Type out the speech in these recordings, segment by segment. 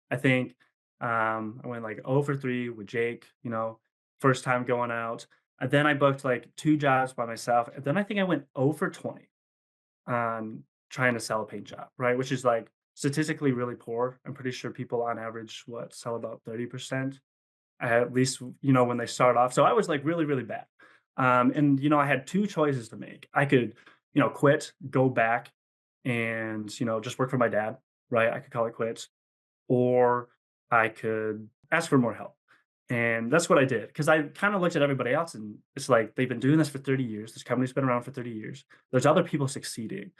I think I went like 0 for 3 with Jake, first time going out. And then I booked like 2 jobs by myself. And then I think I went 0 for 20 on trying to sell a paint job, right? Which is like statistically really poor. I'm pretty sure people on average, sell about 30%, at least, when they start off. So I was like really, really bad. And, I had two choices to make. I could, quit, go back and, just work for my dad, right? I could call it quits, or I could ask for more help. And that's what I did because I kind of looked at everybody else and it's like they've been doing this for 30 years. This company's been around for 30 years. There's other people succeeding.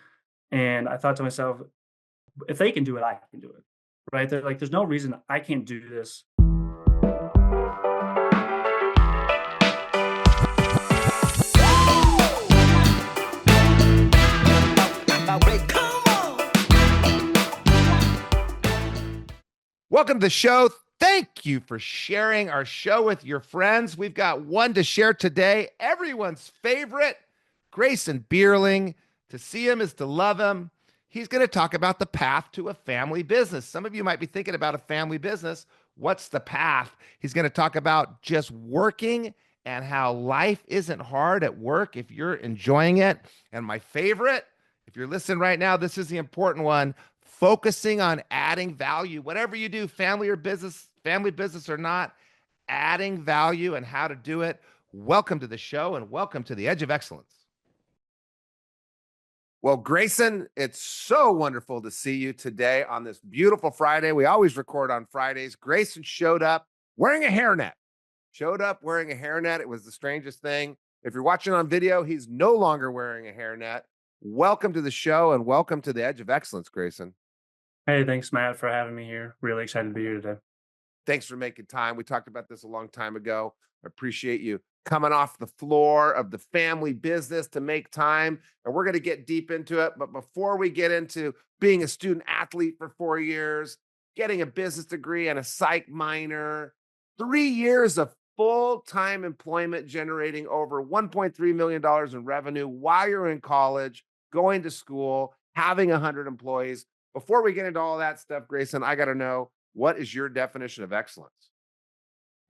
And I thought to myself, if they can do it, I can do it. Right. They're like, there's no reason I can't do this. Welcome to the show. Thank you for sharing our show with your friends. We've got one to share today. Everyone's favorite, Grayson Bierling. To see him is to love him. He's going to talk about the path to a family business. Some of you might be thinking about a family business. What's the path? He's going to talk about just working and how life isn't hard at work if you're enjoying it. And my favorite, if you're listening right now, this is the important one: focusing on adding value. Whatever you do, family business or not, adding value and how to do it. Welcome to the show and welcome to the Edge of Excellence. Well, Grayson, it's so wonderful to see you today on this beautiful Friday. We always record on Fridays. Grayson showed up wearing a hairnet. It was the strangest thing. If you're watching on video, he's no longer wearing a hairnet. Welcome to the show and welcome to the Edge of Excellence, Grayson. Hey, thanks, Matt, for having me here. Really excited to be here today. Thanks for making time. We talked about this a long time ago. I appreciate you coming off the floor of the family business to make time. And we're going to get deep into it. But before we get into being a student athlete for 4 years, getting a business degree and a psych minor, 3 years of full-time employment generating over $1.3 million in revenue while you're in college, going to school, having 100 employees. Before we get into all that stuff, Grayson, I got to know, what is your definition of excellence?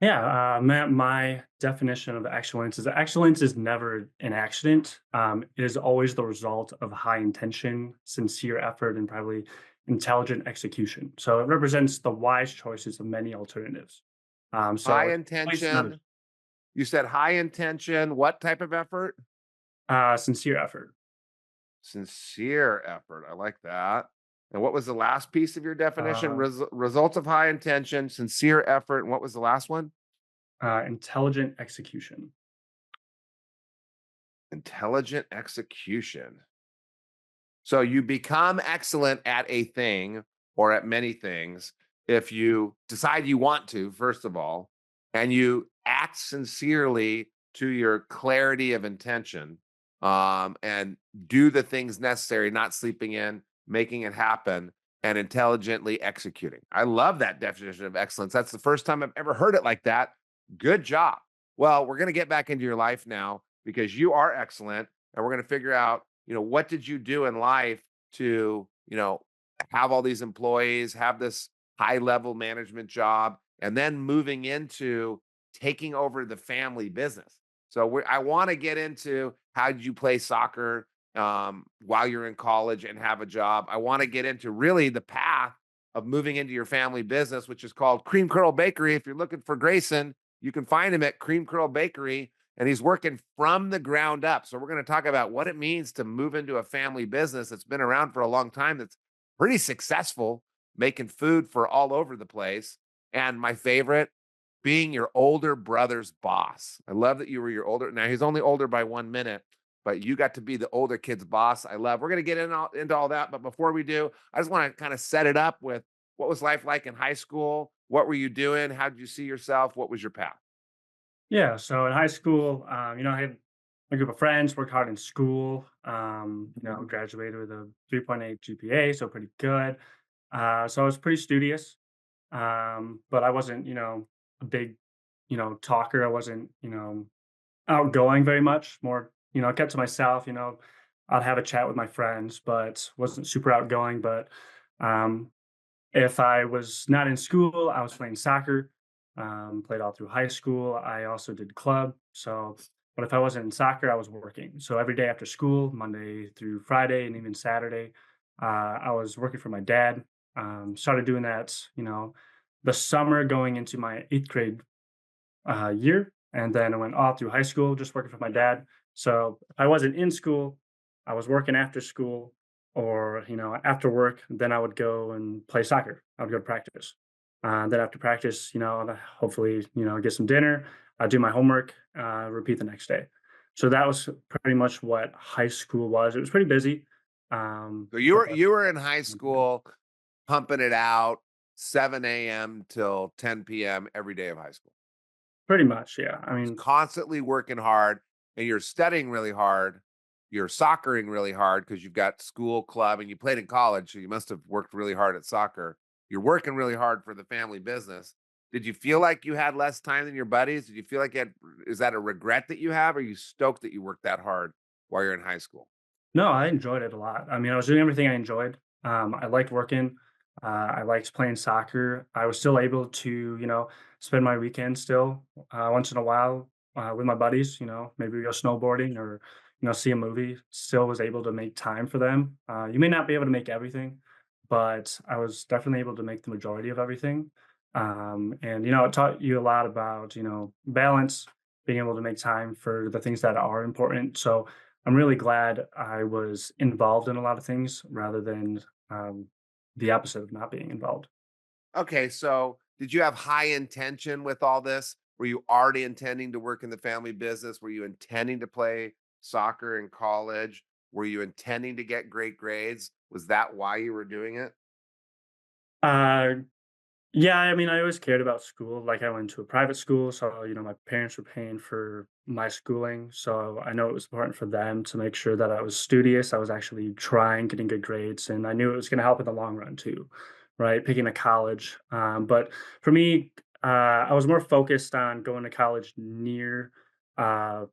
Yeah, Matt, my definition of excellence is never an accident. It is always the result of high intention, sincere effort, and probably intelligent execution. So it represents the wise choices of many alternatives. So High it's not intention. You said high intention. What type of effort? sincere effort. Sincere effort. I like that. And what was the last piece of your definition? Uh, Results of high intention, sincere effort. And what was the last one? Intelligent execution. Intelligent execution. So you become excellent at a thing or at many things if you decide you want to, first of all, and you act sincerely to your clarity of intention, and do the things necessary, not sleeping in, making it happen, and intelligently executing. I love that definition of excellence. That's the first time I've ever heard it like that. Good job. Well, we're going to get back into your life now because you are excellent, and we're going to figure out, what did you do in life to, have all these employees, have this high level management job, and then moving into taking over the family business. So I want to get into how did you play soccer while you're in college and have a job. I want to get into really the path of moving into your family business, which is called Cream Curl Bakery. If you're looking for Grayson, you can find him at Cream Curl Bakery, and he's working from the ground up. So we're going to talk about what it means to move into a family business that's been around for a long time, that's pretty successful, making food for all over the place. And my favorite, being your older brother's boss. I love that you were your older. Now he's only older by 1 minute, but you got to be the older kid's boss. I love. We're going to get into all that. But before we do, I just want to kind of set it up with what was life like in high school? What were you doing? How did you see yourself? What was your path? Yeah. So in high school, I had a group of friends, worked hard in school, graduated with a 3.8 GPA, so pretty good. So I was pretty studious, but I wasn't, a big, talker. I wasn't, outgoing very much. More, I kept to myself. I'd have a chat with my friends, but wasn't super outgoing. But um, If I was not in school, I was playing soccer, played all through high school. I also did club. So, but if I wasn't in soccer, I was working. So every day after school, Monday through Friday, and even Saturday, I was working for my dad. Started doing that, the summer going into my eighth grade year, and then I went all through high school just working for my dad. So if I wasn't in school, I was working after school or after work. Then I would go and play soccer. I would go to practice. Then after practice, hopefully get some dinner. I do my homework, repeat the next day. So that was pretty much what high school was. It was pretty busy. So you But were you were in high school pumping it out 7 a.m. till 10 p.m. every day of high school. pretty much, yeah. I Just mean, constantly working hard and you're studying really hard. You're soccering really hard because you've got school club and you played in college. So you must have worked really hard at soccer. You're working really hard for the family business. Did you feel like you had less time than your buddies? Did you feel like is that a regret that you have? Or are you stoked that you worked that hard while you're in high school? no, I enjoyed it a lot. I mean, I was doing everything I enjoyed. I liked working. I liked playing soccer. I was still able to, spend my weekends still once in a while with my buddies. Maybe we go snowboarding or see a movie. Still was able to make time for them. You may not be able to make everything, but I was definitely able to make the majority of everything. And it taught you a lot about balance, being able to make time for the things that are important. So I'm really glad I was involved in a lot of things rather than um, the opposite of not being involved. Okay, so did you have high intention with all this? Were you already intending to work in the family business? Were you intending to play soccer in college? Were you intending to get great grades? Was that why you were doing it? Uh, Yeah, I mean, I always cared about school. Like, I went to a private school, so my parents were paying for my schooling. So I know it was important for them to make sure that I was studious. I was actually trying, getting good grades, and I knew it was going to help in the long run too, right? Picking a college, but for me, I was more focused on going to college near uh,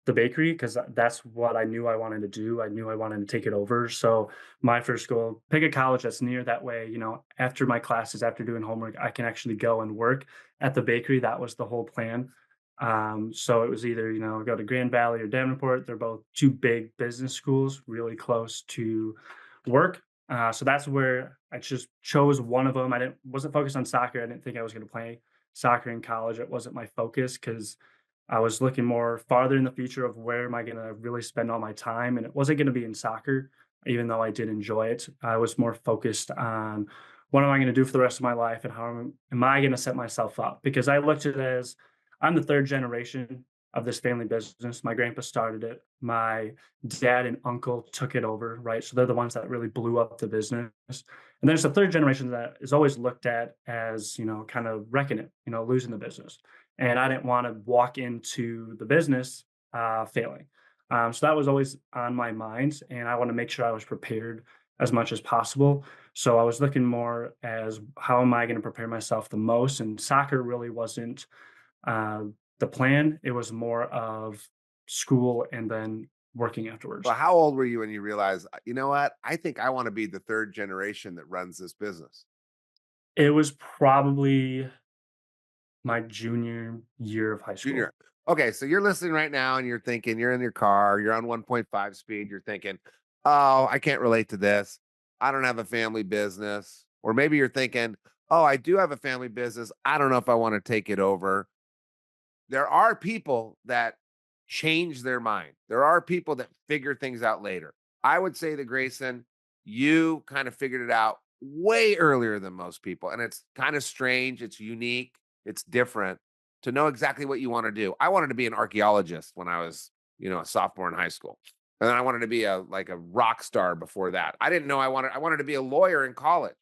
the bakery because that's what I knew I wanted to do. I knew I wanted to take it over. So my first goal, pick a college that's near that way, after my classes, after doing homework, I can actually go and work at the bakery. That was the whole plan. So it was either, go to Grand Valley or Davenport. They're both two big business schools, really close to work. So that's where I just chose one of them. I wasn't focused on soccer. I didn't think I was going to play soccer in college. It wasn't my focus because I was looking more farther in the future of where am I going to really spend all my time, and it wasn't going to be in soccer, even though I did enjoy it. I was more focused on what am I going to do for the rest of my life and how am I going to set myself up? Because I looked at it as I'm the third generation of this family business. My grandpa started it. My dad and uncle took it over, right? So they're the ones that really blew up the business. And there's the third generation that is always looked at as, kind of wrecking it, losing the business, and I didn't want to walk into the business failing. So that was always on my mind, and I want to make sure I was prepared as much as possible. So I was looking more as how am I going to prepare myself the most, and soccer really wasn't uh, the plan. It was more of school and then working afterwards. Well, how old were you when you realized, you know what? I think I want to be the third generation that runs this business. It was probably my junior year of high Junior. school. Okay, so you're listening right now and you're thinking, you're in your car, you're on 1.5 speed, you're thinking, oh, I can't relate to this. I don't have a family business. Or maybe you're thinking, oh, I do have a family business. I don't know if I want to take it over. There are people that change their mind. There are people that figure things out later. I would say that Grayson, you kind of figured it out way earlier than most people. And it's kind of strange. It's unique. It's different to know exactly what you want to do. I wanted to be an archaeologist when I was, a sophomore in high school. And then I wanted to be a rock star before that. I wanted to be a lawyer in college.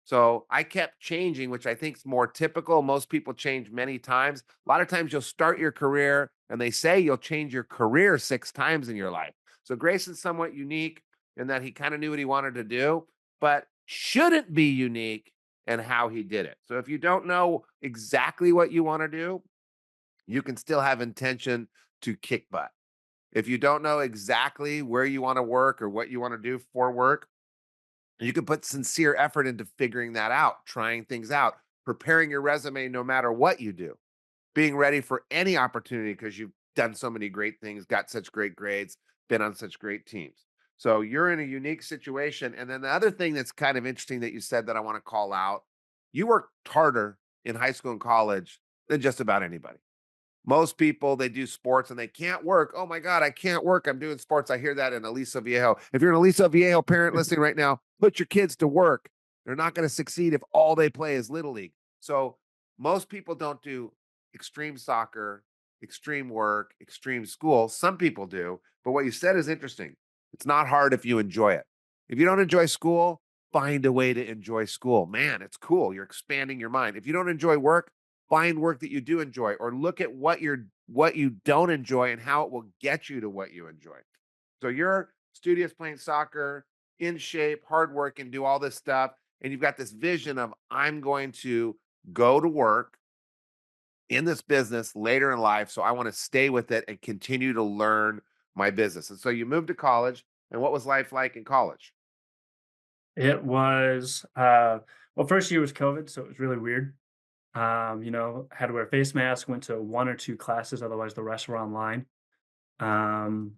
So I kept changing, which I think is more typical. Most people change many times. A lot of times you'll start your career and they say you'll change your career 6 times in your life. So Grayson's somewhat unique in that he kind of knew what he wanted to do, but shouldn't be unique in how he did it. So if you don't know exactly what you want to do, you can still have intention to kick butt. If you don't know exactly where you want to work or what you want to do for work, You can put sincere effort into figuring that out, trying things out, preparing your resume no matter what you do, being ready for any opportunity because you've done so many great things, got such great grades, been on such great teams. So you're in a unique situation. And then the other thing that's kind of interesting that you said that I want to call out, you worked harder in high school and college than just about anybody. Most people, they do sports and they can't work. Oh my God, I can't work. I'm doing sports. I hear that in Aliso Viejo. If you're an Aliso Viejo parent listening right now, put your kids to work. They're not going to succeed if all they play is Little League. So most people don't do extreme soccer, extreme work, extreme school. Some people do. But what you said is interesting. It's not hard if you enjoy it. If you don't enjoy school, find a way to enjoy school. Man, it's cool. You're expanding your mind. If you don't enjoy work, find work that you do enjoy, or look at what you don't enjoy and how it will get you to what you enjoy. So you're studious, playing soccer, in shape, hard work, and do all this stuff, and you've got this vision of, I'm going to go to work in this business later in life, so I want to stay with it and continue to learn my business. And so you moved to college, and what was life like in college? It was, well, first year was COVID, so it was really weird. Had to wear a face mask, went to 1 or 2 classes, otherwise the rest were online. Um,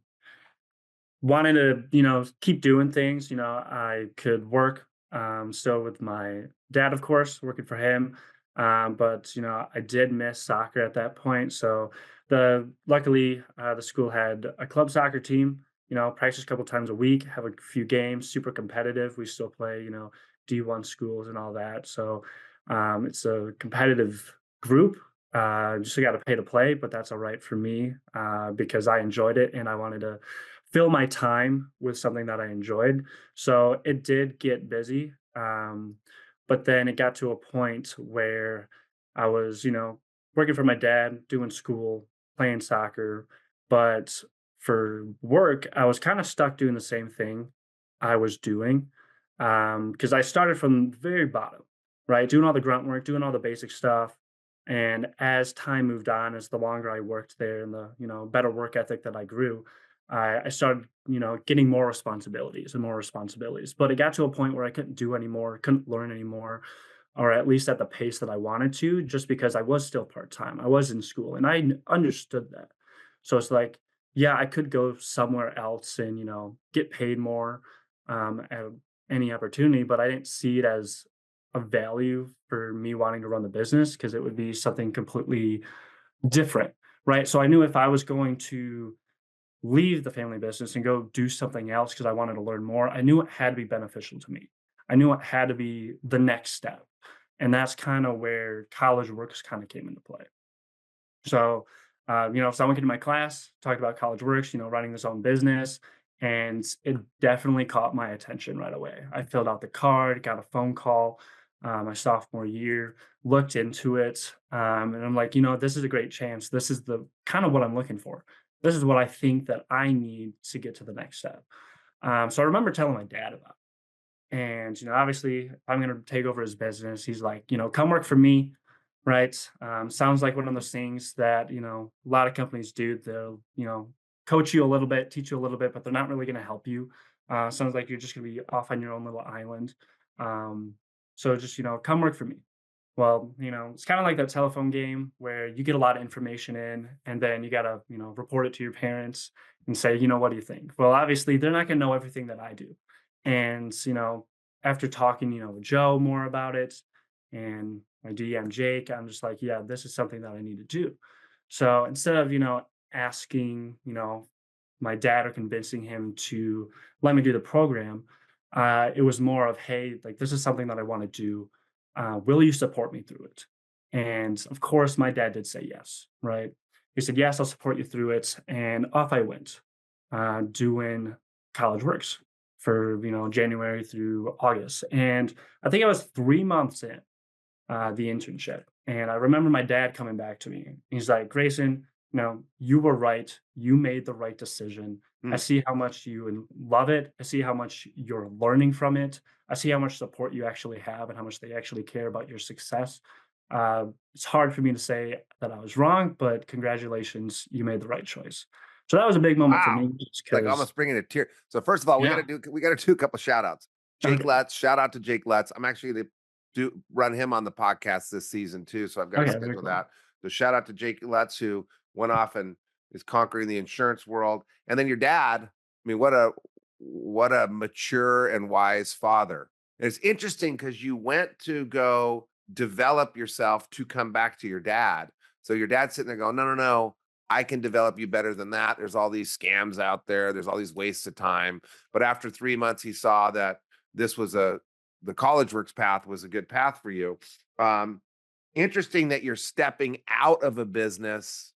Wanted to, keep doing things, I could work, still with my dad, of course, working for him. But, I did miss soccer at that point. So luckily, the school had a club soccer team, practice a couple times a week, have a few games, super competitive. We still play, D1 schools and all that. So it's a competitive group. Just got to pay to play, but that's all right for me because I enjoyed it and I wanted to fill my time with something that I enjoyed. So it did get busy. But then it got to a point where I was, working for my dad, doing school, playing soccer. But for work, I was kind of stuck doing the same thing I was doing. Because I started from the very bottom, right? Doing all the grunt work, doing all the basic stuff. And as time moved on, as the longer I worked there and the, better work ethic that I grew, I started, getting more responsibilities and more responsibilities. But it got to a point where I couldn't do anymore, couldn't learn anymore, or at least at the pace that I wanted to, just because I was still part time. I was in school, and understood that. So it's like, yeah, I could go somewhere else and get paid more at any opportunity, but I didn't see it as a value for me wanting to run the business because it would be something completely different, right? So I knew if I was going to leave the family business and go do something else because I wanted to learn more, I knew it had to be beneficial to me. I knew it had to be the next step. And that's kind of where College Works kind of came into play. So, so I went into my class, talked about College Works, running his own business, and it definitely caught my attention right away. I filled out the card, got a phone call my sophomore year, looked into it, and I'm like, this is a great chance. This is the kind of what I'm looking for. This is what I think that I need to get to the next step. So I remember telling my dad about it. And, obviously, if I'm going to take over his business, he's like, come work for me, right? Sounds like one of those things that, a lot of companies do. They'll, coach you a little bit, teach you a little bit, but they're not really going to help you. Sounds like you're just going to be off on your own little island. Um, so just, come work for me. Well, it's kind of like that telephone game where you get a lot of information in and then you got to, report it to your parents and say, what do you think? Well, obviously, they're not going to know everything that I do. And, after talking, with Joe more about it and my DM Jake, I'm just like, yeah, this is something that I need to do. So instead of, asking, my dad or convincing him to let me do the program, it was more of, hey, like, this is something that I want to do. Will you support me through it? And of course, my dad did say yes, right? He said, yes, I'll support you through it. And off I went, doing College Works for, January through August. And I think I was 3 months in the internship. And I remember my dad coming back to me. He's like, Grayson, you were right. You made the right decision. I Hmm. see how much you love it. I see how much you're learning from it. I see how much support you actually have and how much they actually care about your success. It's hard for me to say that I was wrong, but congratulations, you made the right choice. So that was a big moment for Wow. me Like because, almost bringing a tear. So first of all, yeah, we got to do a couple shout outs. Jake Okay. Lutz, shout out to Jake Lutz. I'm actually gonna do run him on the podcast this season too, so I've got to Okay, very schedule cool. that. So shout out to Jake Lutz who went off and is conquering the insurance world. And then your dad, I mean, what a mature and wise father. And it's interesting because you went to go develop yourself to come back to your dad. So your dad's sitting there going, no, no, no, I can develop you better than that. There's all these scams out there. There's all these wastes of time. But after 3 months, he saw that this was the College Works path was a good path for you. Um, Interesting that you're stepping out of a business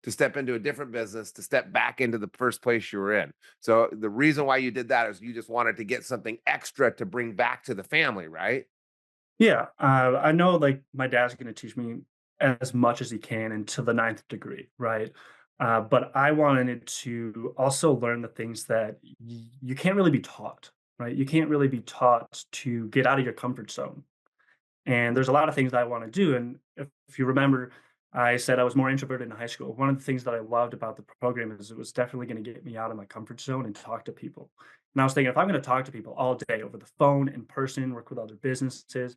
to step into a different business to step back into the first place you were in. So the reason why you did that is you just wanted to get something extra to bring back to the family, right? Yeah, I know, like, my dad's gonna teach me as much as he can and to the ninth degree, right? But I wanted to also learn the things that you can't really be taught, right? You can't really be taught to get out of your comfort zone. And there's a lot of things that I want to do. And if you remember, I said I was more introverted in high school. One of the things that I loved about the program is it was definitely going to get me out of my comfort zone and talk to people. And I was thinking, if I'm going to talk to people all day over the phone, in person, work with other businesses,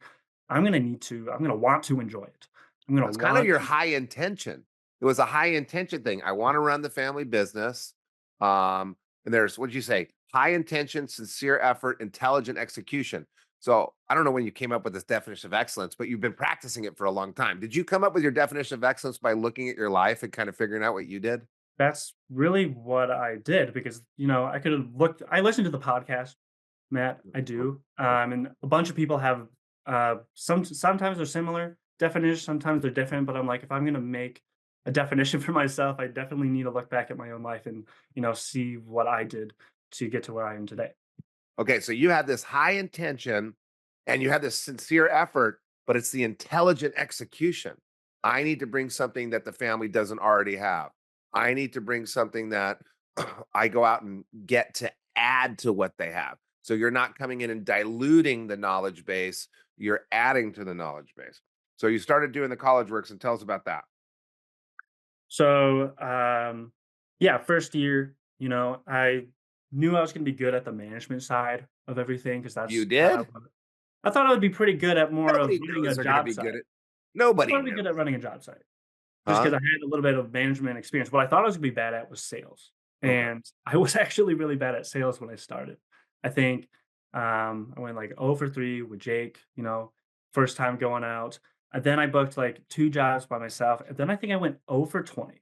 I'm going to want to enjoy it. I'm going to That's kind of want your to, high intention. It was a high intention thing. I want to run the family business. And there's what'd you say? High intention, sincere effort, intelligent execution. So I don't know when you came up with this definition of excellence, but you've been practicing it for a long time. Did you come up with your definition of excellence by looking at your life and kind of figuring out what you did? that's really what I did because, I could have looked, I listened to the podcast, Matt, I do. And a bunch of people have sometimes they're similar definitions, sometimes they're different, but I'm like, if I'm gonna make a definition for myself, I definitely need to look back at my own life and, see what I did to get to where I am today. Okay, so you had this high intention and you had this sincere effort, but it's the intelligent execution. I need to bring something that the family doesn't already have. I need to bring something that I go out and get to add to what they have. So you're not coming in and diluting the knowledge base, you're adding to the knowledge base. So you started doing the college works and tell us about that. So yeah, first year, I knew I was gonna be good at the management side of everything because You that's did? I thought I would be pretty good at more of Nobody running a knows they're going to job be good site. at I thought nobody I'd be good at knows. running a job site. Just because Huh? I had a little bit of management experience. What I thought I was gonna be bad at was sales, Okay. and I was actually really bad at sales when I started. I think, I went, like, 0 for 3 with Jake, first time going out, and then I booked, like, 2 jobs by myself, and then I think I went 0 for 20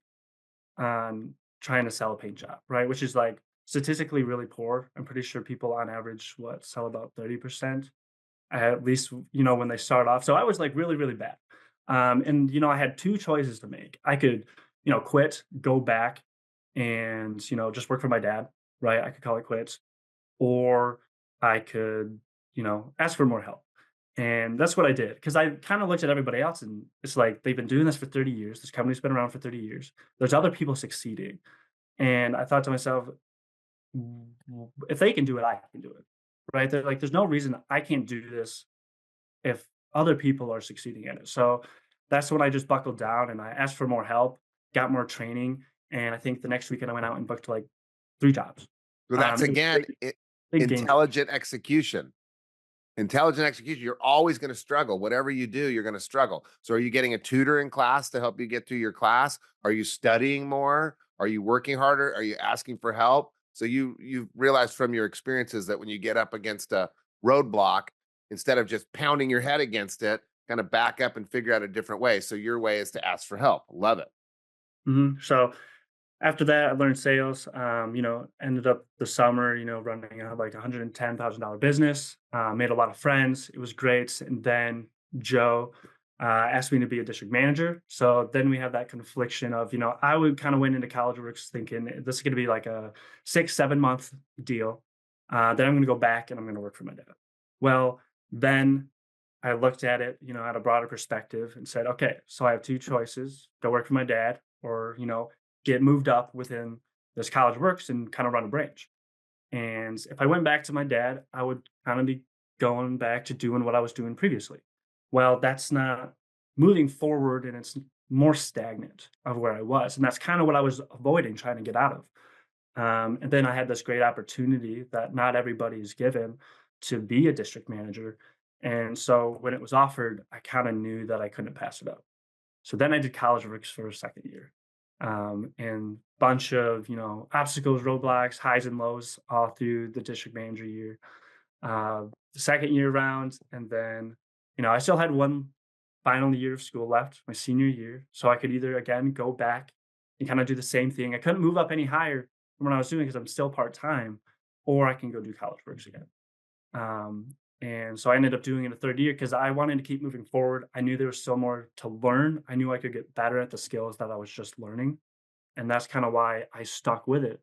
on trying to sell a paint job, right? Which is, like, statistically really poor. I'm pretty sure people on average, sell about 30%, at least, when they start off. So I was like really, really bad. And, I had two choices to make. I could, quit, go back and, just work for my dad, right? I could call it quits, or I could, ask for more help. And that's what I did because I kind of looked at everybody else and it's like they've been doing this for 30 years. This company's been around for 30 years. There's other people succeeding. And I thought to myself, if they can do it, I can do it. Right. They're like, there's no reason I can't do this if other people are succeeding at it. So that's when I just buckled down and I asked for more help, got more training, and I think the next weekend I went out and booked like 3 jobs. So that's It was again big game changer. intelligent execution. Intelligent execution. You're always going to struggle. Whatever you do, you're going to struggle. So, are you getting a tutor in class to help you get through your class? Are you studying more? Are you working harder? Are you asking for help? So you've realized from your experiences that when you get up against a roadblock, instead of just pounding your head against it, kind of back up and figure out a different way. So your way is to ask for help. Love it. So after that, I learned sales. Ended up the summer, running a like $110,000 business. Made a lot of friends. It was great. And then Joe asked me to be a district manager. So then we have that confliction of, I would kind of went into College Works thinking this is going to be like a 6, 7 month deal. Then I'm going to go back and I'm going to work for my dad. Well, then I looked at it, at a broader perspective and said, okay, so I have two choices: go work for my dad, or get moved up within this College Works and kind of run a branch. And if I went back to my dad, I would kind of be going back to doing what I was doing previously. Well, that's not moving forward, and it's more stagnant of where I was, and that's kind of what I was avoiding, trying to get out of. And then I had this great opportunity that not everybody is given. to be a district manager. And so when it was offered, I kind of knew that I couldn't pass it up. So then I did College Works for a second year, and bunch of obstacles, roadblocks, highs and lows all through the district manager year. The second year round, and then I still had one final year of school left, my senior year, so I could either again go back and kind of do the same thing. I couldn't move up any higher from what I was doing because I'm still part time, or I can go do College Works again. And so I ended up doing it a third year because I wanted to keep moving forward. I knew there was still more to learn. I knew I could get better at the skills that I was just learning. And that's kind of why I stuck with it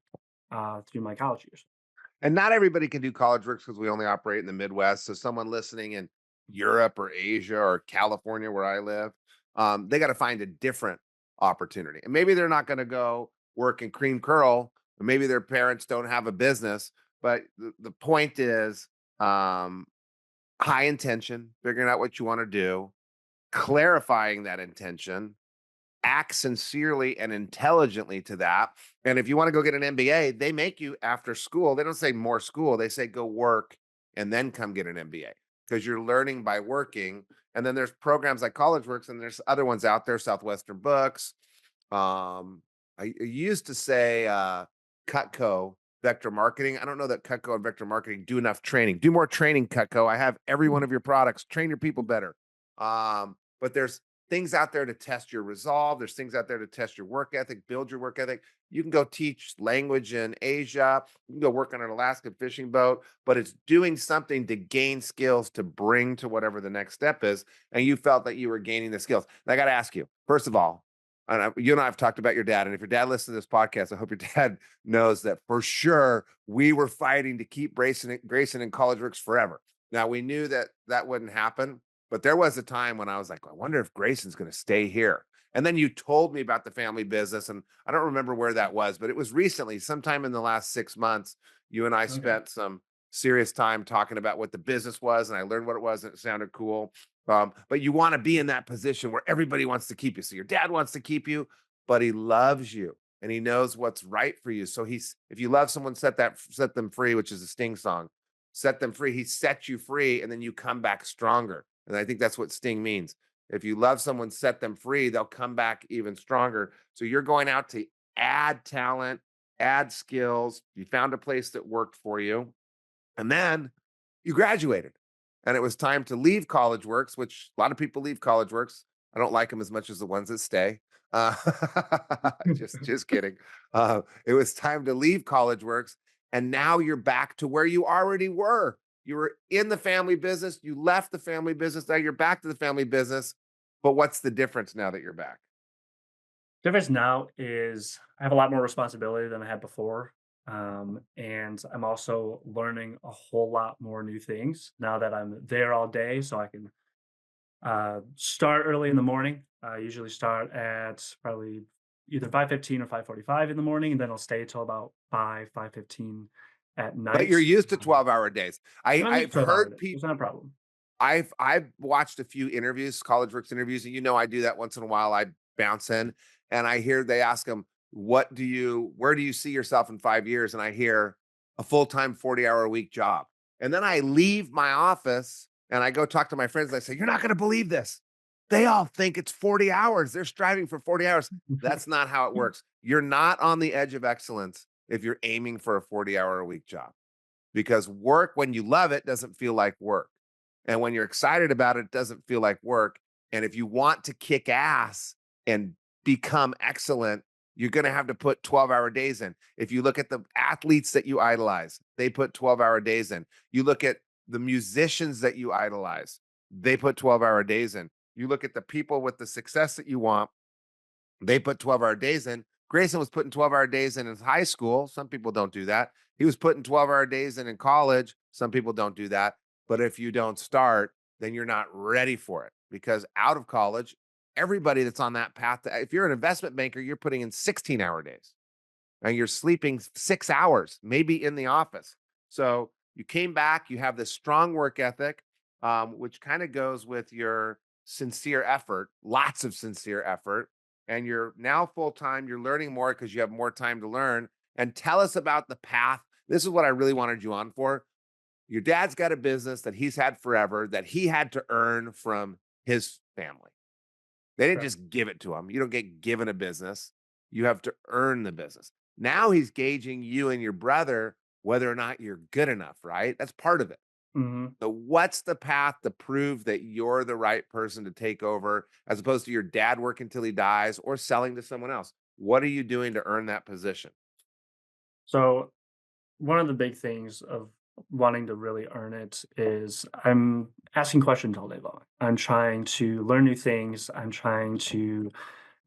through my college years. And not everybody can do College Works because we only operate in the Midwest. So someone listening in Europe or Asia or California, where I live, they got to find a different opportunity. And maybe they're not going to go work in cream curl, or maybe their parents don't have a business. But the point is, um, high intention, figuring out what you want to do, clarifying that intention, act sincerely and intelligently to that. And if you want to go get an MBA, they make you after school. They don't say more school, they say go work and then come get an MBA because you're learning by working. And then there's programs like College Works, and there's other ones out there, Southwestern Books. I used to say Cutco Vector Marketing. I don't know that Cutco and Vector Marketing do enough training. Do more training, Cutco. I have every one of your products. Train your people better. But there's things out there to test your resolve. There's things out there to test your work ethic, build your work ethic. You can go teach language in Asia. You can go work on an Alaskan fishing boat, but it's doing something to gain skills to bring to whatever the next step is. And you felt that you were gaining the skills. And I got to ask you, first of all, you and I have talked about your dad. And if your dad listens to this podcast, I hope your dad knows that for sure we were fighting to keep Grayson in College Works forever. Now, we knew that that wouldn't happen. But there was a time when I was like, I wonder if Grayson's going to stay here. And then you told me about the family business, and I don't remember where that was, but it was recently, sometime in the last 6 months. You and I Okay. spent some serious time talking about what the business was, and I learned what it was, and it sounded cool. But you want to be in that position where everybody wants to keep you. So your dad wants to keep you, but he loves you and he knows what's right for you. So if you love someone, set them free, which is a Sting song. Set them free. He sets you free, and then you come back stronger. And I think that's what Sting means. If you love someone, set them free, they'll come back even stronger. So you're going out to add talent, add skills. You found a place that worked for you. And then you graduated. And it was time to leave College Works, which a lot of people leave College Works. I don't like them as much as the ones that stay. Uh, just kidding. It was time to leave College Works. And now you're back to where you already were. You were in the family business. You left the family business. Now you're back to the family business. But what's the difference now that you're back? Difference now is I have a lot more responsibility than I had before. And I'm also learning a whole lot more new things now that I'm there all day. So I can start early in the morning. I usually start at probably either 5:15 or 5:45 in the morning, and then I'll stay till about 5:15 at But you're night. used to 12-hour days. I'm used I've to 12 hour heard days. It's people not a problem. I've watched a few interviews, College Works interviews, and I do that once in a while. I bounce in and I hear they ask them, where do you see yourself in 5 years? And I hear a full-time 40-hour a week job. And then I leave my office and I go talk to my friends and I say, you're not going to believe this. They all think it's 40 hours. They're striving for 40 hours. That's not how it works. You're not on the edge of excellence if you're aiming for a 40-hour a week job, because work, when you love it, doesn't feel like work. And when you're excited about it, it doesn't feel like work. And if you want to kick ass and become excellent, you're going to have to put 12-hour days in. If you look at the athletes that you idolize, they put 12-hour days in. You look at the musicians that you idolize, they put 12-hour days in. You look at the people with the success that you want, they put 12-hour days in. Grayson was putting 12-hour days in high school. Some people don't do that. He was putting 12-hour days in college. Some people don't do that. But if you don't start, then you're not ready for it, because out of college, everybody that's on that path, if you're an investment banker, you're putting in 16-hour days and you're sleeping 6 hours, maybe in the office. So you came back, you have this strong work ethic, which kind of goes with your sincere effort, lots of sincere effort. And you're now full time, you're learning more because you have more time to learn. And tell us about the path. This is what I really wanted you on for. Your dad's got a business that he's had forever that he had to earn from his family. They didn't Right. just give it to him. You don't get given a business. You have to earn the business. Now he's gauging you and your brother whether or not you're good enough, right? That's part of it. Mhm. So what's the path to prove that you're the right person to take over as opposed to your dad working till he dies or selling to someone else? What are you doing to earn that position? So one of the big things of wanting to really earn it is I'm asking questions all day long. I'm trying to learn new things. I'm trying to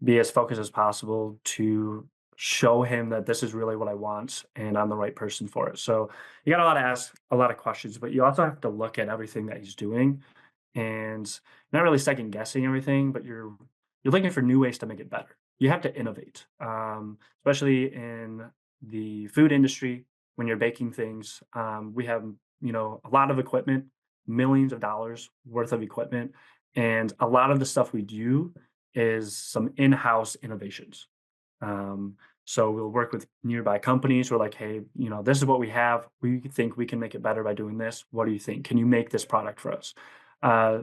be as focused as possible to show him that this is really what I want and I'm the right person for it. So you got a lot to ask a lot of questions, but you also have to look at everything that he's doing and not really second guessing everything, but you're looking for new ways to make it better. You have to innovate, especially in the food industry when you're baking things. We have a lot of equipment, millions of dollars worth of equipment, and a lot of the stuff we do is some in-house innovations. Um, so we'll work with nearby companies. We're like, hey, this is what we have. We think we can make it better by doing this. What do you think? Can you make this product for us?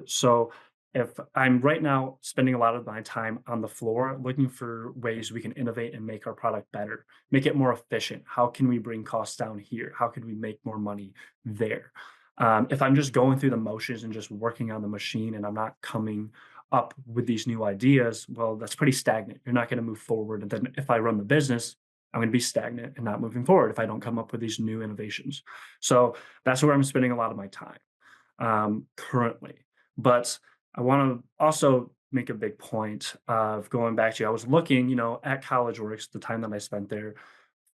So if I'm right now spending a lot of my time on the floor looking for ways we can innovate and make our product better, make it more efficient. How can we bring costs down here? How can we make more money there? If I'm just going through the motions and just working on the machine and I'm not coming up with these new ideas, well, that's pretty stagnant. You're not going to move forward. And then if I run the business, I'm going to be stagnant and not moving forward if I don't come up with these new innovations. So that's where I'm spending a lot of my time currently. But I want to also make a big point of going back to, I was looking, at College Works, the time that I spent there,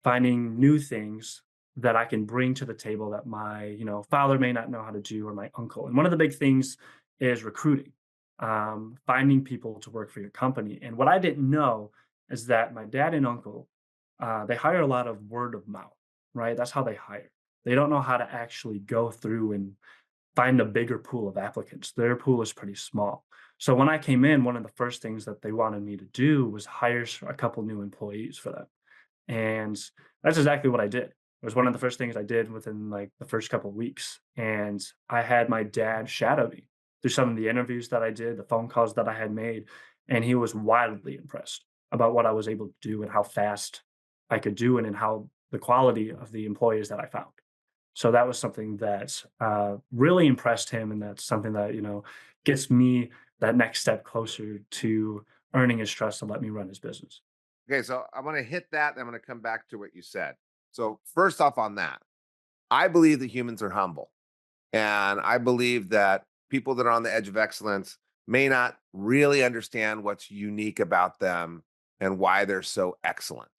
finding new things that I can bring to the table that my, father may not know how to do or my uncle. And one of the big things is recruiting, finding people to work for your company. And what I didn't know is that my dad and uncle, they hire a lot of word of mouth, right? That's how they hire. They don't know how to actually go through and find a bigger pool of applicants. Their pool is pretty small. So when I came in, one of the first things that they wanted me to do was hire a couple new employees for them. And that's exactly what I did. It was one of the first things I did within like the first couple of weeks. And I had my dad shadow me through some of the interviews that I did, the phone calls that I had made. And he was wildly impressed about what I was able to do and how fast I could do it and how the quality of the employees that I found. So that was something that really impressed him. And that's something that, gets me that next step closer to earning his trust to let me run his business. Okay, so I'm going to hit that. And I'm going to come back to what you said. So, first off, on that, I believe that humans are humble. And I believe that people that are on the edge of excellence may not really understand what's unique about them and why they're so excellent.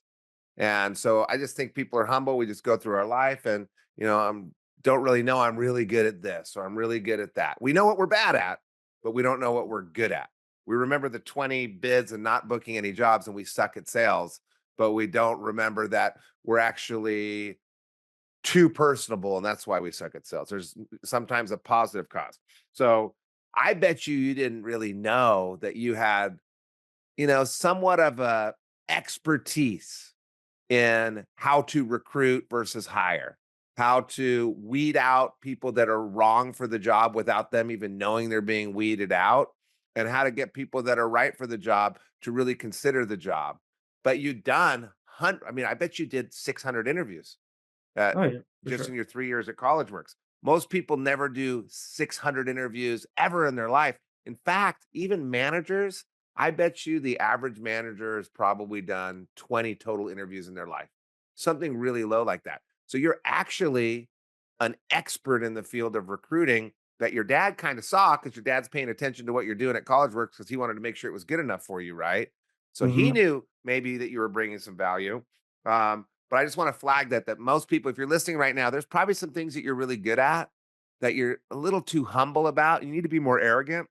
And so I just think people are humble. We just go through our life and, don't really know I'm really good at this or I'm really good at that. We know what we're bad at, but we don't know what we're good at. We remember the 20 bids and not booking any jobs and we suck at sales, but we don't remember that we're actually too personable and that's why we suck at sales. There's sometimes a positive cause. So I bet you didn't really know that you had, somewhat of a expertise in how to recruit versus hire, how to weed out people that are wrong for the job without them even knowing they're being weeded out, and how to get people that are right for the job to really consider the job. But you done, I mean, I bet you did 600 interviews Oh yeah, for just in sure. your 3 years at College Works. Most people never do 600 interviews ever in their life. In fact, even managers, I bet you the average manager has probably done 20 total interviews in their life, something really low like that. So you're actually an expert in the field of recruiting that your dad kind of saw because your dad's paying attention to what you're doing at College Works because he wanted to make sure it was good enough for you, right? So he Mhm. knew maybe that you were bringing some value. But I just want to flag that most people, if you're listening right now, there's probably some things that you're really good at that you're a little too humble about. You need to be more arrogant.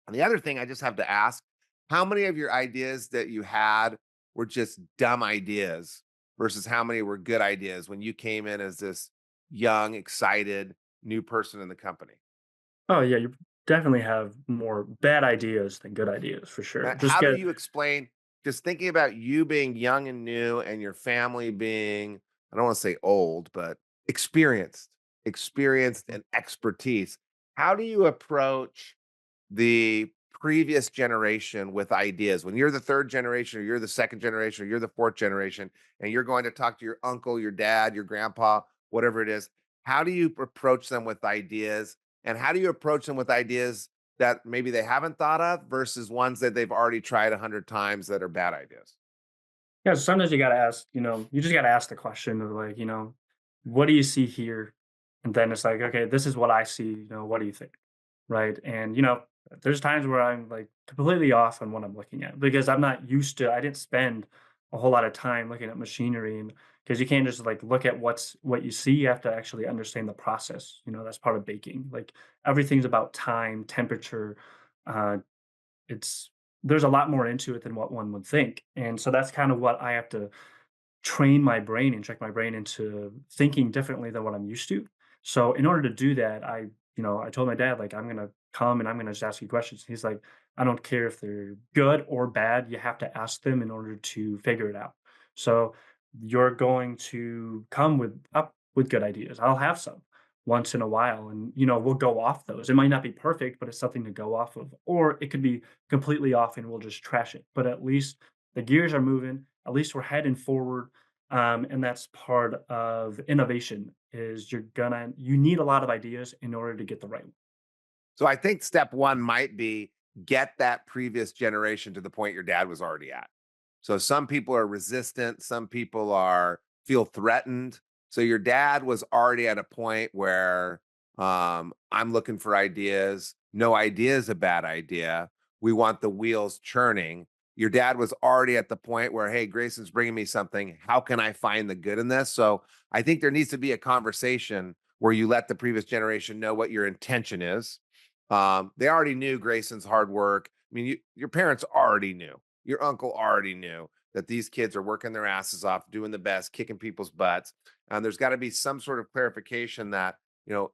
And the other thing I just have to ask, how many of your ideas that you had were just dumb ideas versus how many were good ideas when you came in as this young, excited new person in the company? Oh yeah, you definitely have more bad ideas than good ideas for sure. Just How do get you explain just thinking about you being young and new and your family being, I don't want to say old, but experienced? experience and expertise. How do you approach the previous generation with ideas? When you're the third generation, or you're the second generation, or you're the fourth generation, and you're going to talk to your uncle, your dad, your grandpa, whatever it is, how do you approach them with ideas? And how do you approach them with ideas that maybe they haven't thought of versus ones that they've already tried 100 times that are bad ideas? Yeah, so sometimes you gotta ask, you just gotta ask the question of like, what do you see here? And then it's like, okay, this is what I see, what do you think? Right. And there's times where I'm like completely off on what I'm looking at because I'm not used to, I didn't spend a whole lot of time looking at machinery, and because you can't just like look at what you see, you have to actually understand the process. That's part of baking. Like everything's about time, temperature, uh, it's there's a lot more into it than what one would think. And so that's kind of what I have to train my brain and trick my brain into thinking differently than what I'm used to. So in order to do that, I told my dad, like, I'm gonna come and I'm gonna just ask you questions. He's like, I don't care if they're good or bad, you have to ask them in order to figure it out. So you're going to come with good ideas. I'll have some once in a while, and we'll go off those. It might not be perfect, but it's something to go off of. Or it could be completely off and we'll just trash it. But at least the gears are moving, at least we're heading forward. And that's part of innovation is you need a lot of ideas in order to get the right one. So I think step one might be get that previous generation to the point your dad was already at. So some people are resistant, some people are feel threatened. So your dad was already at a point where I'm looking for ideas. No idea is a bad idea. We want the wheels churning. Your dad was already at the point where, hey, Grayson's bringing me something. How can I find the good in this? So I think there needs to be a conversation where you let the previous generation know what your intention is. They already knew Grayson's hard work. I mean, your parents already knew, your uncle already knew that these kids are working their asses off, doing the best, kicking people's butts. And there's got to be some sort of clarification that,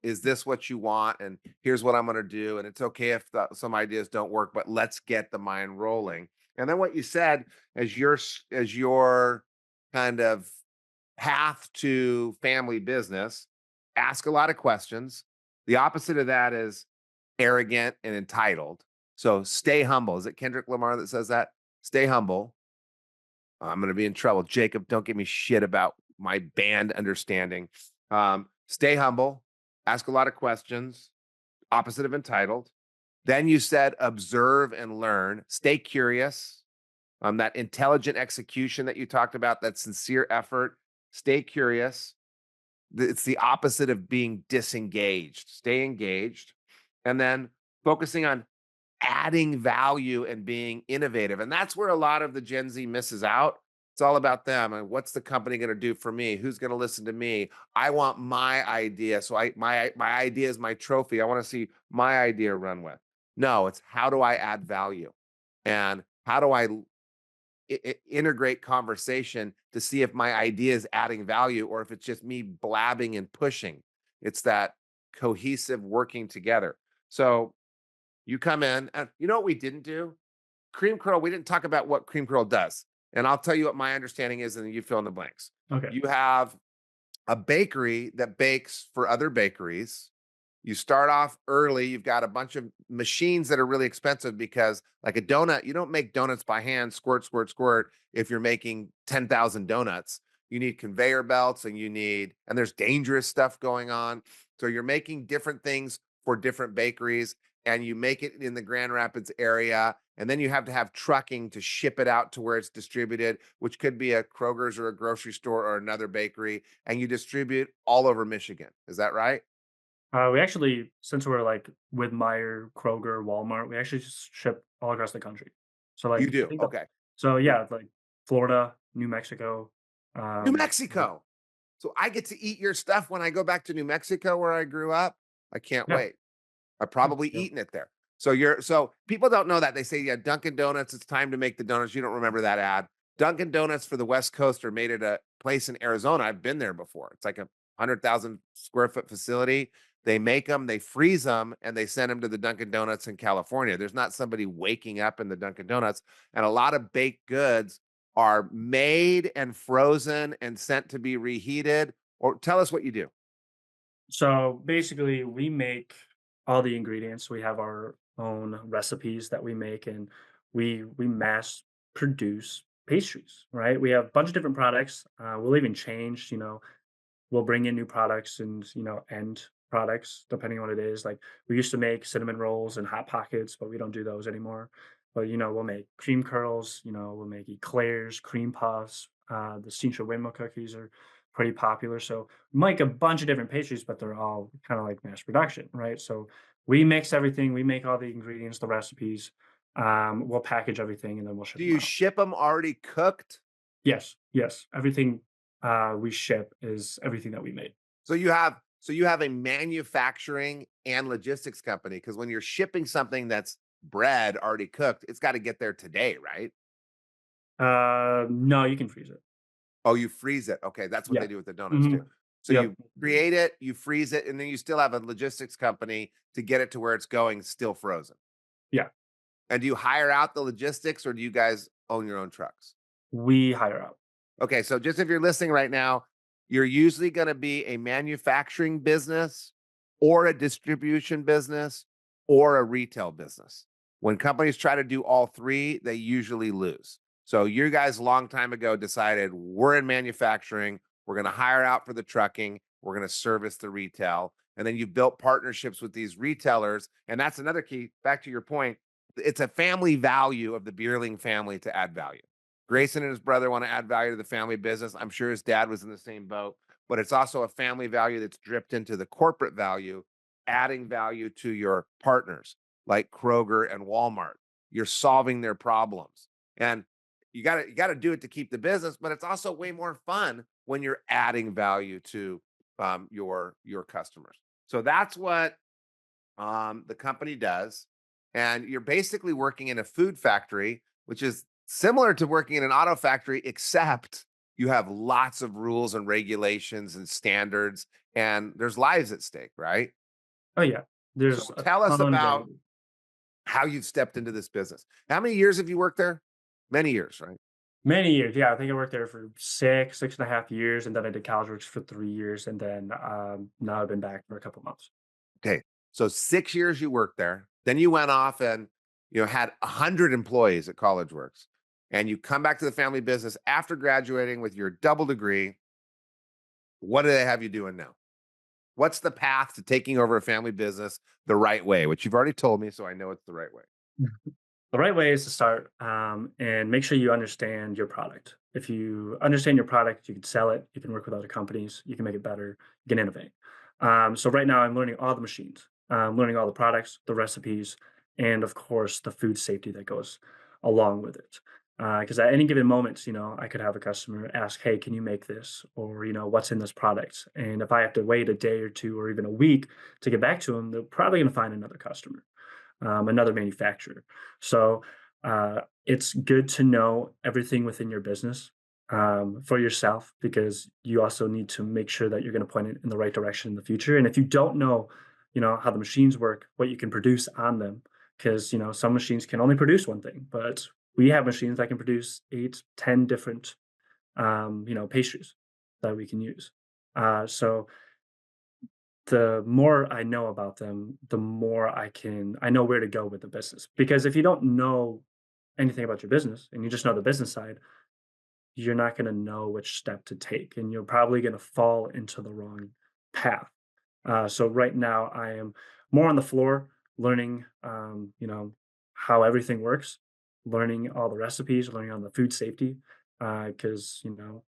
is this what you want? And here's what I'm going to do. And it's okay if some ideas don't work, but let's get the mind rolling. And then what you said as your kind of path to family business, ask a lot of questions. The opposite of that is arrogant and entitled. So stay humble. Is it Kendrick Lamar that says that? Stay humble. I'm going to be in trouble. Jacob, don't give me shit about my band understanding. Stay humble. Ask a lot of questions. Opposite of entitled. Then you said observe and learn. Stay curious. That intelligent execution that you talked about, that sincere effort. Stay curious. It's the opposite of being disengaged. Stay engaged. And then focusing on adding value and being innovative. And that's where a lot of the Gen Z misses out. It's all about them. And what's the company going to do for me? Who's going to listen to me? I want my idea. So my idea is my trophy. I want to see my idea run with. No, it's how do I add value? And how do I integrate conversation to see if my idea is adding value or if it's just me blabbing and pushing. It's that cohesive working together. So you come in, and you know what we didn't do? Cream curl. We didn't talk about what cream curl does. And I'll tell you what my understanding is, and then you fill in the blanks. Okay. You have a bakery that bakes for other bakeries. You start off early. You've got a bunch of machines that are really expensive because, like a donut, you don't make donuts by hand, squirt, squirt, squirt. If you're making 10,000 donuts, you need conveyor belts and there's dangerous stuff going on. So you're making different things for different bakeries and you make it in the Grand Rapids area. And then you have to have trucking to ship it out to where it's distributed, which could be a Kroger's or a grocery store or another bakery. And you distribute all over Michigan. Is that right? We actually, since we're like with Meyer, Kroger, Walmart, we actually just ship all across the country. So You like, I do. think Okay. so So yeah, like Florida, New Mexico. New Yeah, Mexico. So I get to eat your stuff when I go back to New Mexico where I grew up. I can't yeah, wait. I've yeah, probably yeah. eaten it there. So people don't know that. They say, yeah, Dunkin' Donuts, it's time to make the donuts. You don't remember that ad. Dunkin' Donuts for the West Coast are made at a place in Arizona. I've been there before. It's like a 100,000 square foot facility. They make them, they freeze them, and they send them to the Dunkin' Donuts in California. There's not somebody waking up in the Dunkin' Donuts. And a lot of baked goods are made and frozen and sent to be reheated. Or tell us what you do. So basically, we make all the ingredients. We have our own recipes that we make, and we mass produce pastries. Right? We have a bunch of different products. We'll even change. We'll bring in new products and end products depending on what it is. Like we used to make cinnamon rolls and hot pockets, but we don't do those anymore. But we'll make cream curls. We'll make eclairs, cream puffs. The steamed windmill cookies are pretty popular. So we make a bunch of different pastries, but they're all kind of like mass production, right? So we mix everything. We make all the ingredients, the recipes. We'll package everything and then we'll ship Do them you out. ship them already cooked? Yes, yes. Everything we ship is everything that we made. So you have a manufacturing and logistics company, because when you're shipping something that's bread already cooked, it's got to get there today, right? No, you can freeze it. Oh, you freeze it. Okay, that's what they Yeah. do with the donuts too. Mhm. So Yep. you create it, you freeze it, and then you still have a logistics company to get it to where it's going still frozen. Yeah. And do you hire out the logistics, or do you guys own your own trucks? We hire out. Okay, so just if you're listening right now, you're usually going to be a manufacturing business or a distribution business or a retail business. When companies try to do all three, they usually lose. So you guys a long time ago decided we're in manufacturing, we're going to hire out for the trucking, we're going to service the retail, and then you built partnerships with these retailers, and that's another key. Back to your point, it's a family value of the Bierling family to add value. Grayson and his brother want to add value to the family business. I'm sure his dad was in the same boat, but it's also a family value that's dripped into the corporate value, adding value to your partners like Kroger and Walmart. You're solving their problems. And you got to do it to keep the business, but it's also way more fun when you're adding value to your customers. So that's what the company does. And you're basically working in a food factory, which is similar to working in an auto factory, except you have lots of rules and regulations and standards, and there's lives at stake, right? Oh, yeah. So There's a tell us ton of about regulations. how you've stepped into this business. How many years have you worked there? Many years, right? Many years. Yeah, I think I worked there for 6.5 years, and then I did College Works for 3 years, and then, now I've been back for a couple months. Okay. So 6 years you worked there. Then you went off and had 100 employees at College Works. And you come back to the family business after graduating with your double degree. What do they have you doing now? What's the path to taking over a family business the right way? Which you've already told me, so I know it's the right way. The right way is to start and make sure you understand your product. If you understand your product, you can sell it, you can work with other companies, you can make it better, you can innovate. So right now, I'm learning all the machines, learning all the products, the recipes, and of course, the food safety that goes along with it. Because at any given moment, I could have a customer ask, "Hey, can you make this?" Or "What's in this product?" And if I have to wait a day or two or even a week to get back to them, they're probably going to find another customer, another manufacturer. So it's good to know everything within your business for yourself, because you also need to make sure that you're going to point it in the right direction in the future. And if you don't know, how the machines work, what you can produce on them, because some machines can only produce one thing, but we have machines that can produce 8, 10 different pastries that we can use. So the more I know about them, the more I know where to go with the business. Because if you don't know anything about your business and you just know the business side, you're not going to know which step to take, and you're probably going to fall into the wrong path. So right now, I am more on the floor, learning, how everything works, learning all the recipes, learning on the food safety, because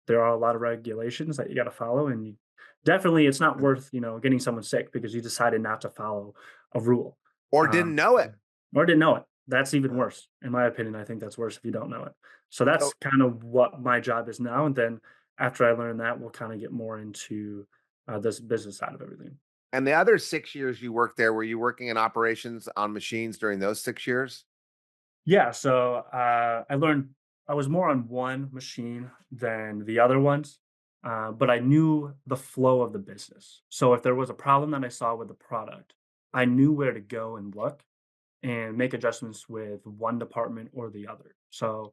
there are a lot of regulations that you got to follow, and definitely it's not worth getting someone sick because you decided not to follow a rule. Or Um, didn't know it. or didn't know it. That's even worse. In my opinion, I think that's worse if you don't know it. So that's So, kind of what my job is now. And then after I learn that, we'll kind of get more into this business side of everything. and the other 6 years you worked there, were you working in operations on machines during those 6 years? Yeah. So I was more on one machine than the other ones, but I knew the flow of the business. So if there was a problem that I saw with the product, I knew where to go and look and make adjustments with one department or the other. So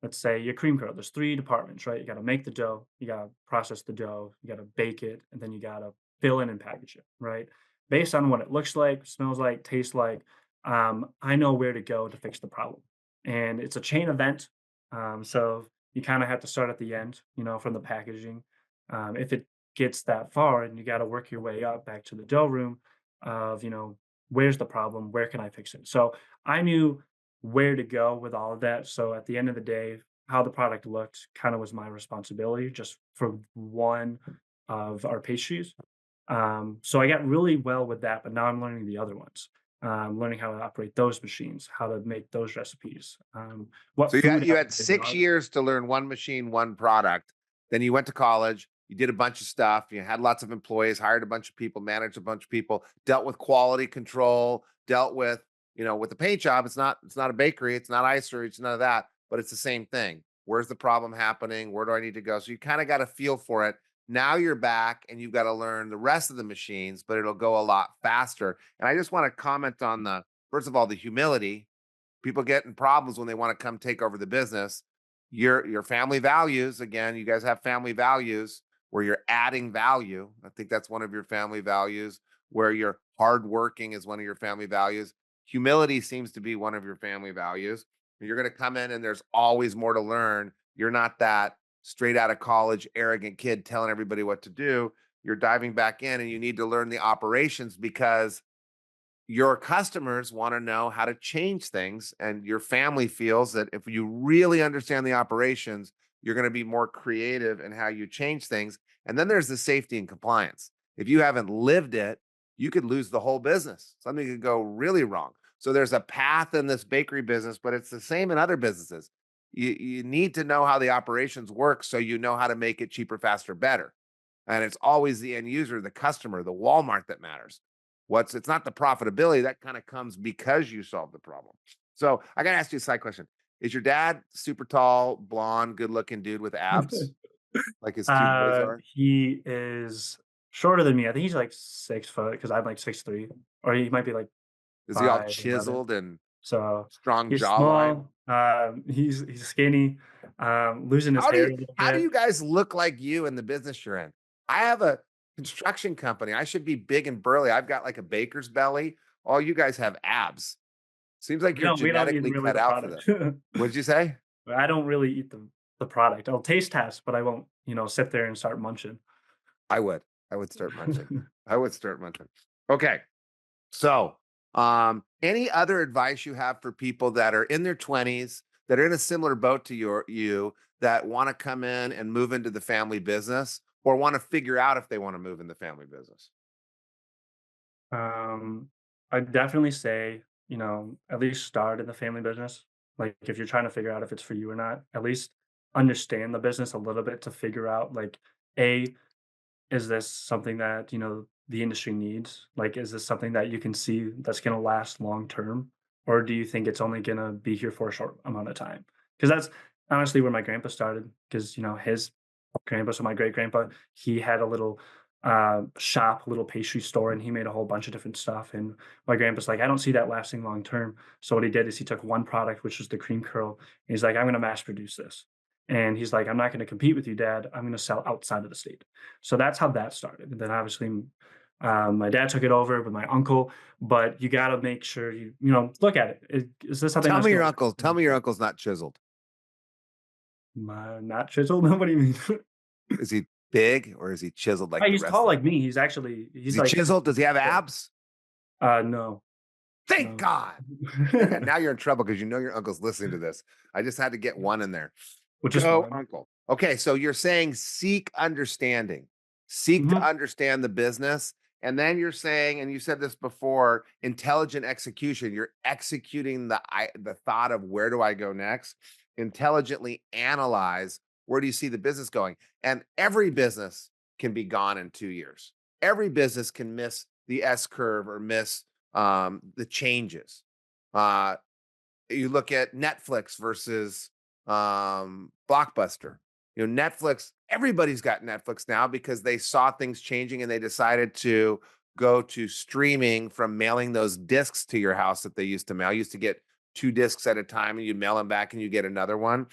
let's say your cream curl, there's 3 departments, right? You gotta make the dough, you gotta process the dough, you gotta bake it, and then you gotta fill in and package it, right? Based on what it looks like, smells like, tastes like, I know where to go to fix the problem. And it's a chain event. So you kind of have to start at the end, from the packaging. If it gets that far and you got to work your way up back to the dough room of, where's the problem? Where can I fix it? So I knew where to go with all of that. So at the end of the day, how the product looked kind of was my responsibility just for one of our pastries. So I got really well with that, but now I'm learning the other ones. Learning how to operate those machines, how to make those recipes, what So you had food you have had to be 6 years to learn one machine, one product. Then you went to college, you did a bunch of stuff, you had lots of employees, hired a bunch of people, managed a bunch of people, dealt with quality control, dealt with, with the paint job, it's not a bakery, it's not icery, it's none of that, but it's the same thing. Where's the problem happening? Where do I need to go? So you kind of got a feel for it. Now you're back and you've got to learn the rest of the machines, but it'll go a lot faster. And I just want to comment on the first of all, the humility. People get in problems when they want to come take over the business. Your family values, again, you guys have family values where you're adding value. I think that's one of your family values, where you're hardworking is one of your family values. Humility seems to be one of your family values. You're going to come in and there's always more to learn. You're not that straight out of college arrogant kid telling everybody what to do. You're diving back in and you need to learn the operations because your customers want to know how to change things, and your family feels that if you really understand the operations, you're going to be more creative in how you change things. And then there's the safety and compliance. If you haven't lived it, you could lose the whole business. Something could go really wrong. So there's a path in this bakery business, but it's the same in other businesses. You need to know how the operations work so you know how to make it cheaper, faster, better. And it's always the end user, the customer, the Walmart that matters. It's not the profitability that kind of comes because you solve the problem. So I got to ask you a side question. Is your dad super tall, blonde, good looking dude with abs like his two boys are? He is shorter than me. I think he's like 6 foot because I'm like 6'3", or he might be like Is he all 5'11". chiseled and So strong he's jawline? small. He's skinny, losing his How do hair you a little how do bit. you guys look like you in the business you're in? I have a construction company. I should be big and burly. I've got like a baker's belly. All you guys have abs. Seems like you're We don't eat genetically really cut the out for product. this. What'd you say? I don't really eat the product. I'll taste test, but I won't, sit there and start munching. I would. I would start munching. I would start munching. Okay. So, any other advice you have for people that are in their 20s, that are in a similar boat to you that want to come in and move into the family business or want to figure out if they want to move in the family business? Um, I'd definitely say, at least start in the family business. Like if you're trying to figure out if it's for you or not, at least understand the business a little bit to figure out like, A, is this something that, the industry needs? Like, is this something that you can see that's going to last long term? Or do you think it's only going to be here for a short amount of time? Because that's honestly where my grandpa started. Because, his grandpa, so my great grandpa, he had a little shop, a little pastry store, and he made a whole bunch of different stuff. And my grandpa's like, I don't see that lasting long term. So what he did is he took one product, which was the cream curl, and he's like, I'm going to mass produce this. And he's like, I'm not going to compete with you, Dad. I'm going to sell outside of the state. So that's how that started. And then obviously, my dad took it over with my uncle. But you got to make sure look at it. Is this something Tell that's me going your to uncle. Tell me your uncle's not chiseled. not chiseled? What do you mean? Is he big or is he chiseled like the He's rest tall of like them? me. Is He's he like, chiseled? Does he have yeah. abs? No, Thank no. God. Okay, now you're in trouble because you know your uncle's listening to this. I just had to get one in there. Which is Go, fine. uncle. Okay, so you're saying seek understanding, seek to Mhm. understand the business. And then you're saying, and you said this before, intelligent execution. You're executing the thought of where do I go next? Intelligently analyze where do you see the business going? And every business can be gone in 2 years. Every business can miss the S curve or miss the changes. Uh, you look at Netflix versus Blockbuster. Netflix, everybody's got Netflix now because they saw things changing and they decided to go to streaming from mailing those discs to your house that they used to mail. You used to get 2 discs at a time and you mail them back and you get another one.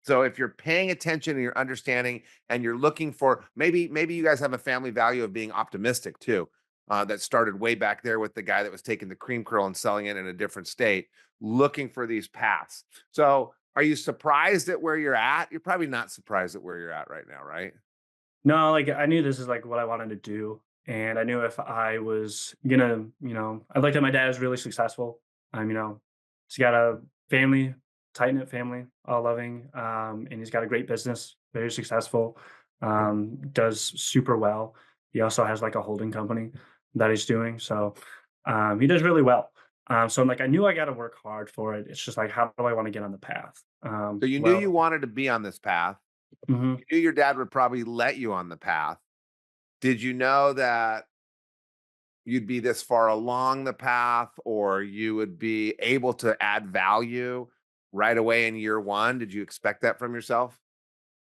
So if you're paying attention and you're understanding and you're looking for, maybe you guys have a family value of being optimistic too. That started way back there with the guy that was taking the cream curl and selling it in a different state, looking for these paths. So are you surprised at where you're at? You're probably not surprised at where you're at right now, right? No, like, I knew this is, like, what I wanted to do, and I knew if I was gonna, I looked at my dad as really successful. He's got a family, tight-knit family, all loving, and he's got a great business, very successful, does super well. He also has, like, a holding company that he's doing, so, he does really well. So I'm like, I knew I gotta work hard for it. It's just like, how do I wanna get on the path? So you knew you wanted to be on this path. Mhm. You knew your dad would probably let you on the path. Did you know that you'd be this far along the path or you would be able to add value right away in year one? Did you expect that from yourself?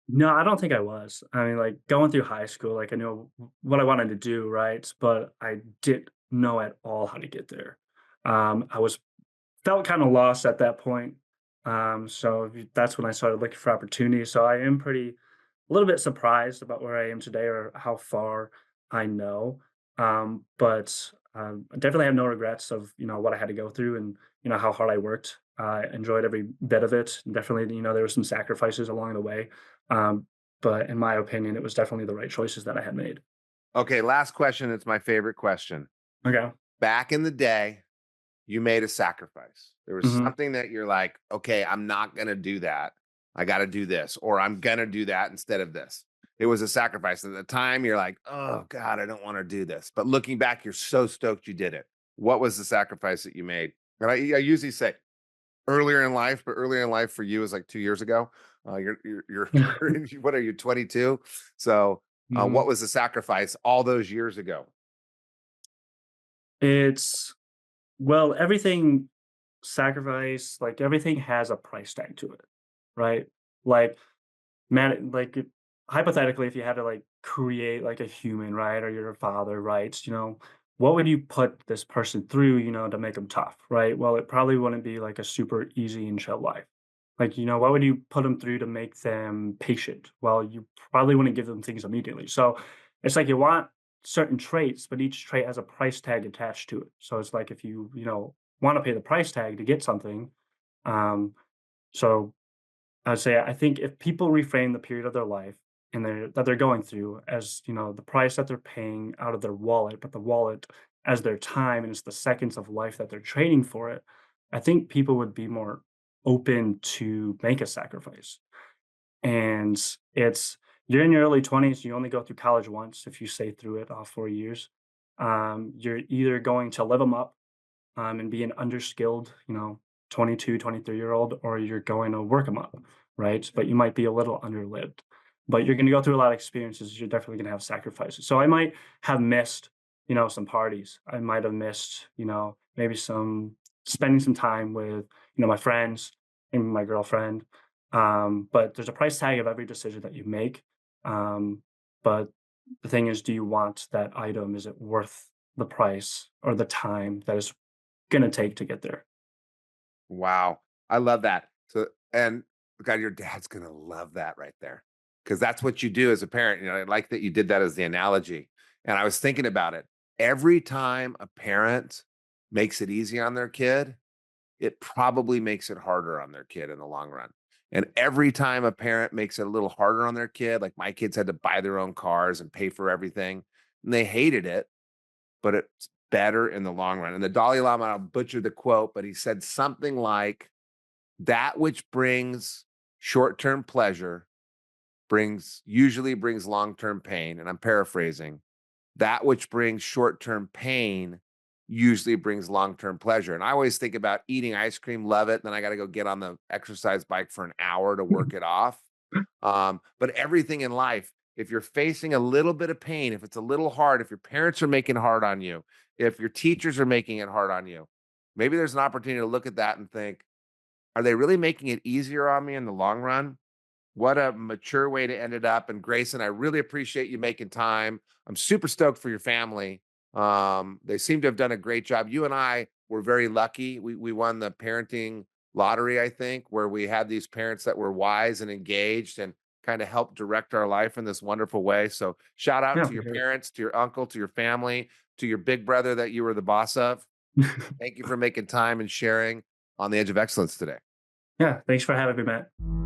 No, I don't think I was. I mean, like, going through high school, like, I knew what I wanted to do, right? But I didn't know at all how to get there. I was felt kind of lost at that point. That's when I started looking for opportunities. So I am pretty a little bit surprised about where I am today or how far I know. But I definitely have no regrets of what I had to go through and how hard I worked. I enjoyed every bit of it. Definitely, there were some sacrifices along the way. Um, but in my opinion, it was definitely the right choices that I had made. Okay, last question. It's my favorite question. Okay. Back in the day, you made a sacrifice. There was Hmm. something that you're like, okay, I'm not going to do that. I got to do this, or I'm going to do that instead of this. It was a sacrifice. At the time, you're like, oh God, I don't want to do this. But looking back, you're so stoked you did it. What was the sacrifice that you made? And I usually say earlier in life, but earlier in life for you is like 2 years ago. What are you, 22? So, what Hmm. was the sacrifice all those years ago? It's well, everything sacrifice, like everything has a price tag to it, right? Like man, hypothetically, if you had to like create like a human, right, or your father, right, what would you put this person through, to make them tough, right? Well, it probably wouldn't be like a super easy and chill life. Like, what would you put them through to make them patient? Well, you probably wouldn't give them things immediately. So it's like you want certain traits, but each trait has a price tag attached to it. So it's like if you want to pay the price tag to get something, um, so I'd say I think if people reframe the period of their life and they're going through as, the price that they're paying out of their wallet, but the wallet as their time and it's the seconds of life that they're trading for it, I think people would be more open to make a sacrifice. And it's you're in your early 20s, you only go through college once if you stay through it all 4 years. You're either going to live them up and be an underskilled, 22, 23-year-old, or you're going to work them up, right? But you might be a little underlived. But you're going to go through a lot of experiences. You're definitely going to have sacrifices. So I might have missed, some parties. I might have missed, maybe some spending some time with, my friends and my girlfriend. But there's a price tag of every decision that you make. Um, but the thing is, do you want that item? Is it worth the price or the time that is gonna take to get there. Wow. I love that. So, and God, your dad's going to love that right there because that's what you do as a parent. I like that you did that as the analogy. And I was thinking about it. Every time a parent makes it easy on their kid, it probably makes it harder on their kid in the long run. And every time a parent makes it a little harder on their kid, like my kids had to buy their own cars and pay for everything, and they hated it, but it's better in the long run. And the Dalai Lama, I'll butcher the quote, but he said something like, that which brings short-term pleasure usually brings long-term pain. And I'm paraphrasing. That which brings short-term pain usually brings long-term pleasure. And I always think about eating ice cream, love it. Then I got to go get on the exercise bike for an hour to work it off. But everything in life, if you're facing a little bit of pain, if it's a little hard, if your parents are making it hard on you, if your teachers are making it hard on you, maybe there's an opportunity to look at that and think, are they really making it easier on me in the long run? What a mature way to end it up. And Grayson, I really appreciate you making time. I'm super stoked for your family. They seem to have done a great job. You and I were very lucky. We won the parenting lottery, I think, where we had these parents that were wise and engaged and kind of helped direct our life in this wonderful way. So shout out Yeah, to for your sure. parents, to your uncle, to your family, to your big brother that you were the boss of. Thank you for making time and sharing on the Edge of Excellence today. Yeah, thanks for having me, Matt.